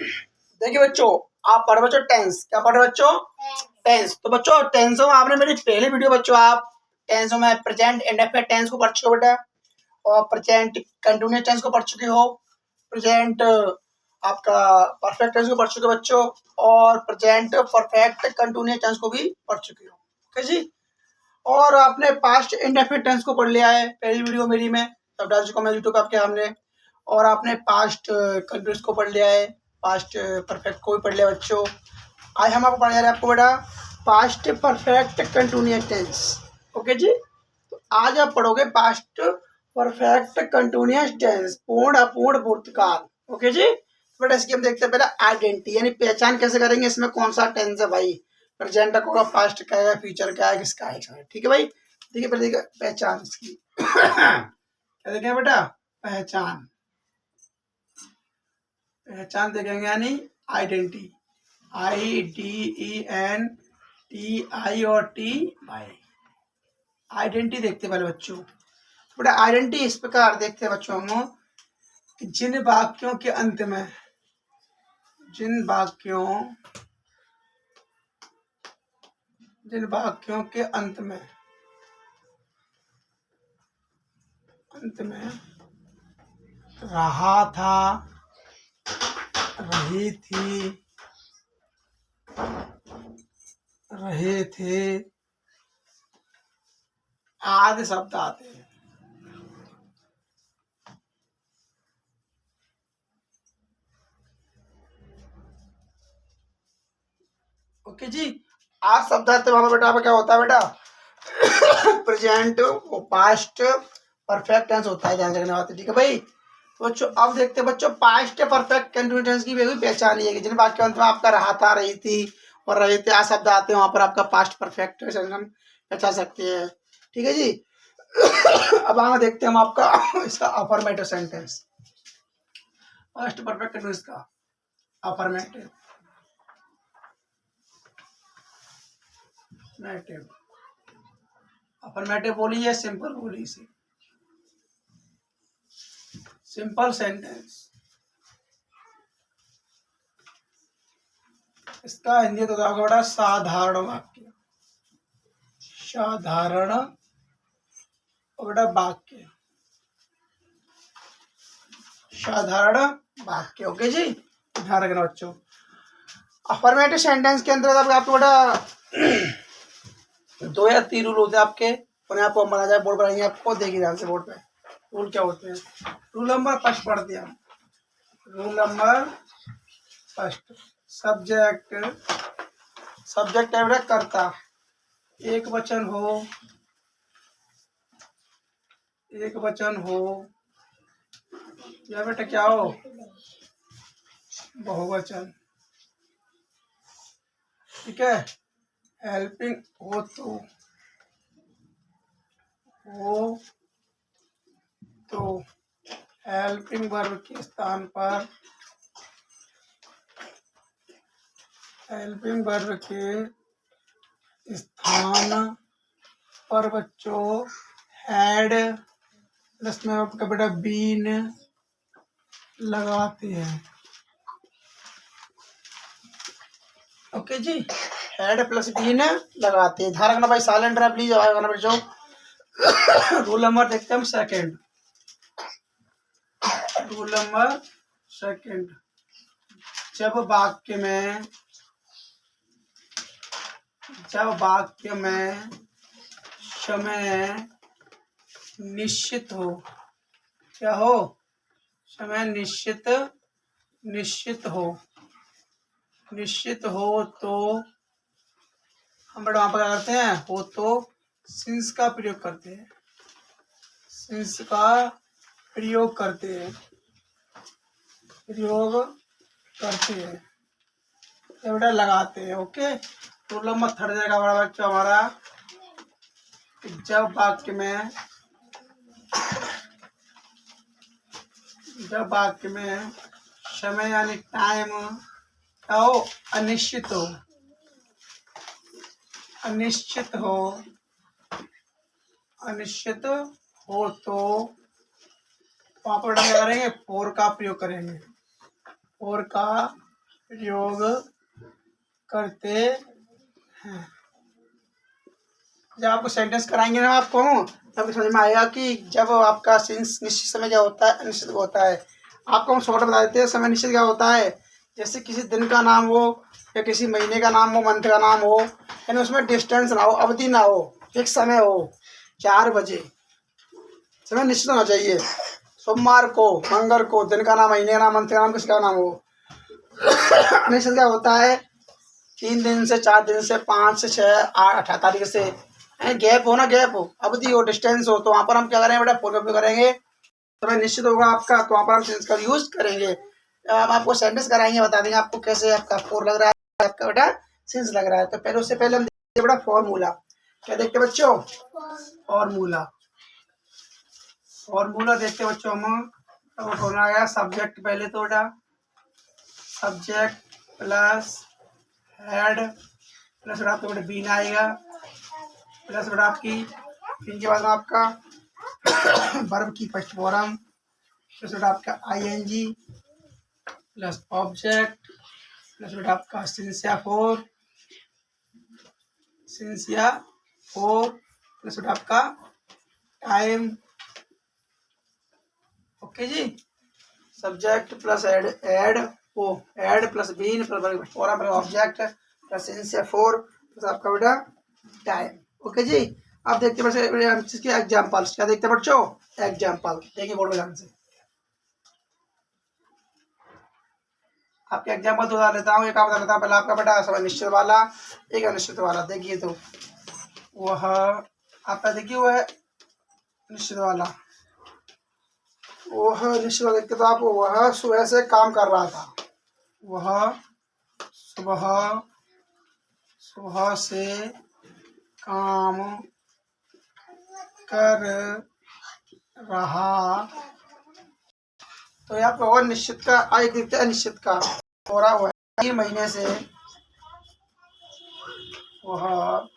देखिए बच्चों, आप पढ़ बच्चों टेंस। क्या पढ़ रहे बच्चों? टेंस। तो बच्चों टेंसों में आपने मेरी पहली वीडियो बच्चों आप टेंसों में प्रेजेंट इंडेफिनिट टेंस को पढ़ चुके हो बेटा, और प्रेजेंट कंटिन्यूअस टेंस को पढ़ चुके हो, प्रेजेंट आपका परफेक्ट टेंस को पढ़ चुके हो बच्चों, और प्रेजेंट परफेक्ट कंटिन्यूअस टेंस को भी पढ़ चुके हो। ओके जी। और आपने पास्ट इंडेफिनिट टेंस को पढ़ लिया है पहली वीडियो मेरी में, तब डाल चुका मैं यूट्यूब आपके सामने। और आपने पास्ट कंटिन्यूअस को पढ़ लिया है, पास्ट परफेक्ट को भी पढ़ लिया बच्चों। आज हम आपको पढ़ा जा रहे हैं आपको बेटा past perfect continuous tense. Okay जी। तो आज आप पढ़ोगे पास्ट परफेक्ट कंटिन्यूअस टेंस, पूर्ण अपूर्ण भूतकाल। ओके जी। बेटा इसकी हम देखते हैं पहले आइडेंटिटी, यानी पहचान कैसे करेंगे इसमें कौन सा टेंस है भाई, प्रेजेंट होगा, पास्ट का है, फ्यूचर का है, किसका है। ठीक है भाई। ठीक है, पहले पहचान इसकी क्या देखेंगे बेटा? पहचान। पहचान देखेंगे यानी आइडेंटिटी, IDENTI और TI। आइडेंटिटी देखते पहले बच्चों। बेटा आइडेंटिटी इस प्रकार देखते हैं बच्चों हम कि जिन वाक्यों के अंत में, जिन वाक्यों के अंत में रहा था, रही थी, रहे थे आदि शब्द आते हैं। ओके जी। आज शब्द आते वहां बेटा क्या होता है बेटा? प्रेजेंट और पास्ट परफेक्ट टेंस होता है, ध्यान रखने बात। ठीक है भाई। तो बच्चों अब देखते हैं बच्चों पास्ट परफेक्ट कंटिन्यूअस टेंस की भी पहचान ये है कि जिन वाक्यों में आपका रहा था, रही थी और रहे थे आज शब्द आते हैं, वहां पर आपका पास्ट परफेक्ट टेंस हम पहचान सकते हैं। ठीक है जी। अब आगे देखते हैं हम आपका इसका affirmative sentence, past perfect continuous का अफर्मेटिव। अफर्मेटिव बोलिए, सिंपल बोलिए, से सिंपल सेंटेंस। इसका हिंदी तो बड़ा साधारण वाक्य, साधारण और बड़ा वाक्य, साधारण वाक्य। ओके जी, ध्यान रखना बच्चों। अफर्मेटिव सेंटेंस के अंदर आपको बड़ा 2 या 3 रूल होते हैं आपके, उन्हें आपको बना जाए, बोर्ड बनाएंगे आपको, देखिए ध्यान से बोर्ड पे रूल क्या होते हैं। रूल नंबर फर्स्ट पढ़ते हैं। रूल नंबर फर्स्ट, सब्जेक्ट है बेटा कर्ता, एक वचन हो या बेटा क्या हो, बहुवचन। ठीक है। हेल्पिंग हो तो हेल्पिंग वर्ब के स्थान पर, हेल्पिंग वर्ब के स्थान पर बच्चों हैड प्लस में आपका बेटा बीन लगाते हैं। ओके जी, हेड प्लस बीन लगाते हैं। ध्यान रखना भाई, साइलेंट रहा प्लीज, आवाज करना बच्चों। रूल नंबर देखते हैं हम सेकंड। रूल नंबर सेकंड, जब वाक्य में समय निश्चित हो, क्या हो? समय निश्चित हो तो हम बेटा वहां पर क्या करते हैं? हो तो सिंस का प्रयोग करते हैं, प्रयोग करते हैं तो बेटा लगाते हैं। ओके। रूल नंबर थर्ड जाएगा बड़ा बच्चों हमारा, जब वाक्य में समय यानी टाइम क्या हो? अनिश्चित हो तो वहां पर क्या करेंगे? फोर का प्रयोग करेंगे, फोर का प्रयोग करते हैं। जब आपको सेंटेंस कराएंगे ना आपको, तब समझ में आएगा कि जब आपका सिंस निश्चित समय क्या होता है, अनिश्चित होता है। आपको हम शॉर्ट बता देते हैं। समय निश्चित क्या होता है, जैसे किसी दिन का नाम हो या किसी महीने का नाम हो, मंथ का नाम हो, यानी उसमें डिस्टेंस ना हो, अवधि ना हो, फिक्स समय हो, 4 बजे, समय निश्चित होना चाहिए। सोमवार को, मंगल को, दिन का नाम, महीने का नाम, मंथ का नाम, किसी का नाम हो। अनिश्चित क्या होता है, 3 दिन से, 4 दिन से, 5 से 6, 8, 18 तारीख से गैप हो ना, गैप हो, अवधि हो, डिस्टेंस हो, तो वहाँ पर हम क्या करेंगे बेटा, फॉर उपयोग करेंगे। समय निश्चित होगा आपका, तो वहाँ पर हम सेंस का यूज करेंगे। अब आपको सेंटेंस कराएंगे, बता देंगे आपको कैसे आपका फोर लग रहा है, आपका बेटा सेंस लग रहा है। तो पहले, उससे पहले हम देखते बेटा फॉर्मूला। क्या देखते बच्चों, फॉर्मूला। फॉर्मूला देखते बच्चों हम। फॉर्मूला आ गया सब्जेक्ट, पहले तो बेटा सब्जेक्ट प्लस हेड प्लस बेटा आपका बेटा बीन आएगा, प्लस बेटा आपकी बीन के बाद में आपका वर्ब की फर्स्ट फॉर्म, प्लस बेटा आपका आईएनजी प्लस ऑब्जेक्ट प्लस बेटा आपका सिंसिया फोर प्लस बेटा आपका टाइम। ओके जी, subject plus had plus been plus form plus object plus सिंसिया फोर प्लस आपका बेटा टाइम। ओके जी, अब देखते हैं इसके एग्जाम्पल्स। क्या देखते हैं बच्चों, एग्जाम्पल देखिए बोर्ड में ध्यान से। आपके एग्जाम्पल तो बता लेता हूँ, एक आप बता लेता हूँ। पहले आपका बेटा समय निश्चित वाला, एक अनिश्चित वाला। देखिए तो वह आपका, देखिए वह निश्चित वाला, वह निश्चित वाला देखते तो आप, वह सुबह से काम कर रहा था। वह सुबह से काम कर रहा। तो यहाँ पे और निश्चित का एक देखते हैं अनिश्चित का हो रहा हुआ है। 3 महीने से, वह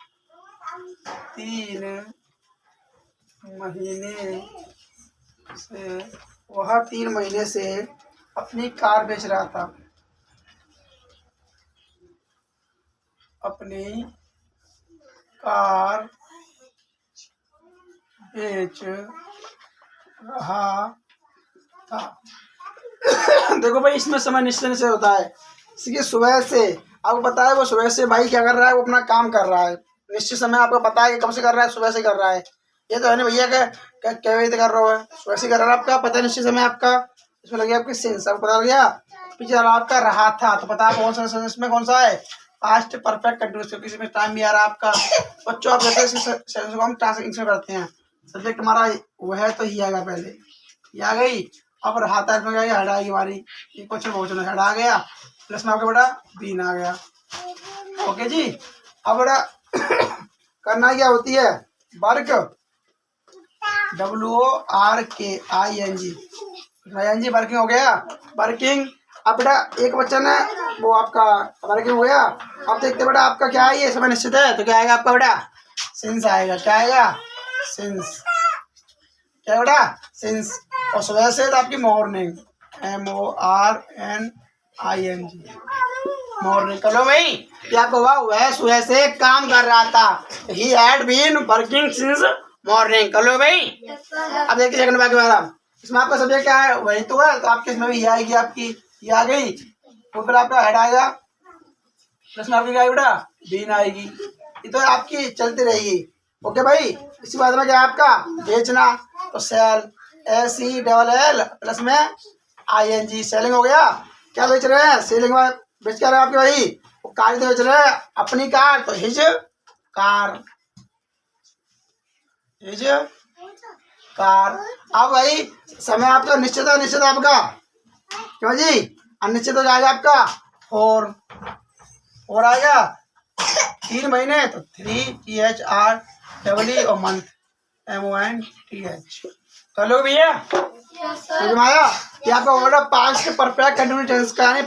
3 महीने से अपनी कार बेच रहा था। अपनी कार बेच रहा था। देखो भाई, इसमें समय निश्चित से होता है। इसलिए सुबह से आपको पता है, वो सुबह से भाई क्या कर रहा है, वो अपना काम कर रहा है। निश्चित समय आपको पता है कि कब से कर रहा है, सुबह से कर रहा है। ये तो है ना भैया, क्या बजे कर रहा है, सुबह से कर रहा है आपका, पता है निश्चित समय आपका। इसमें लगे आपके सेंस, आपको पता लग गया। पीछे आपका रहा था, तो पता है कौन सा, इसमें कौन सा है, पास्ट परफेक्ट कंटिन्यूअस, क्योंकि इसमें टाइम भी आ रहा है आपका। बच्चों आप देखते हैं सेंस को हम ट्रांसलेशन करते हैं। सब्जेक्ट हमारा वो है, तो ही आएगा पहले, ये आ गई। अब रहा था, इसमें क्या हेड आएगी हमारी, क्वेश्चन बहुवचन हेड आ गया, प्लस में आपका बेटा बीन आ गया। ओके जी, अब बेटा करना क्या होती है, वर्क, WORKING, वर्किंग हो गया, वर्किंग। अब बेटा एक वचन है, वो आपका वर्किंग हो गया। अब देखते बेटा आपका क्या है, ये समय निश्चित है, तो क्या आएगा आपका बेटा, सिंस आएगा। क्या आएगा, सिंस। क्या बेटा, सिंस। और सुबह से तो आपकी मॉर्निंग, MORNING, मॉर्निंग। चलो भाई, क्या हुआ, वह सुबह से काम कर रहा था। He had been working since morning. चलो भाई, अब देखिए सेकंड बाकी वाला। इसमें आपका सब्जेक्ट क्या है, वही तो है, तो आपके इसमें भी ये आएगी, आपकी ये आ गई, तो फिर आपका हेड आएगा, प्लस में आपकी क्या बेटा बीन आएगी। ये तो आपकी चलती रहेगी। ओके भाई, इसी बात में क्या है आपका बेचना, तो सेल, SELL प्लस में ING, सेलिंग हो गया। क्या बेच रहे हैं, सेलिंग में बेच क्या रहे हैं आपके भाई, वो कार तो बेच रहे हैं, अपनी कार, तो हिज कार, हिज कार। अब भाई समय आपका निश्चित है, निश्चित आपका क्यों जी, अनिश्चित हो जाएगा आपका, फोर आएगा। 3 महीने, तो 3THREE, और मंथ MONTH। चलो भैया, समझ में आया। ये आपका word past perfect continuous tense का, यानी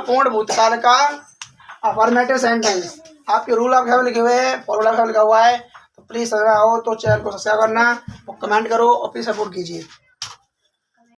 पूर्ण भूतकाल का अफर्मेटिव सेंटेंस। आपके रूल ऑफ लिखे हुए हैं, फॉर्मूला लिखा हुआ है। तो प्लीज अगर आओ तो चैनल को सब्सक्राइब करना, और कमेंट करो, और प्लीज सपोर्ट कीजिए।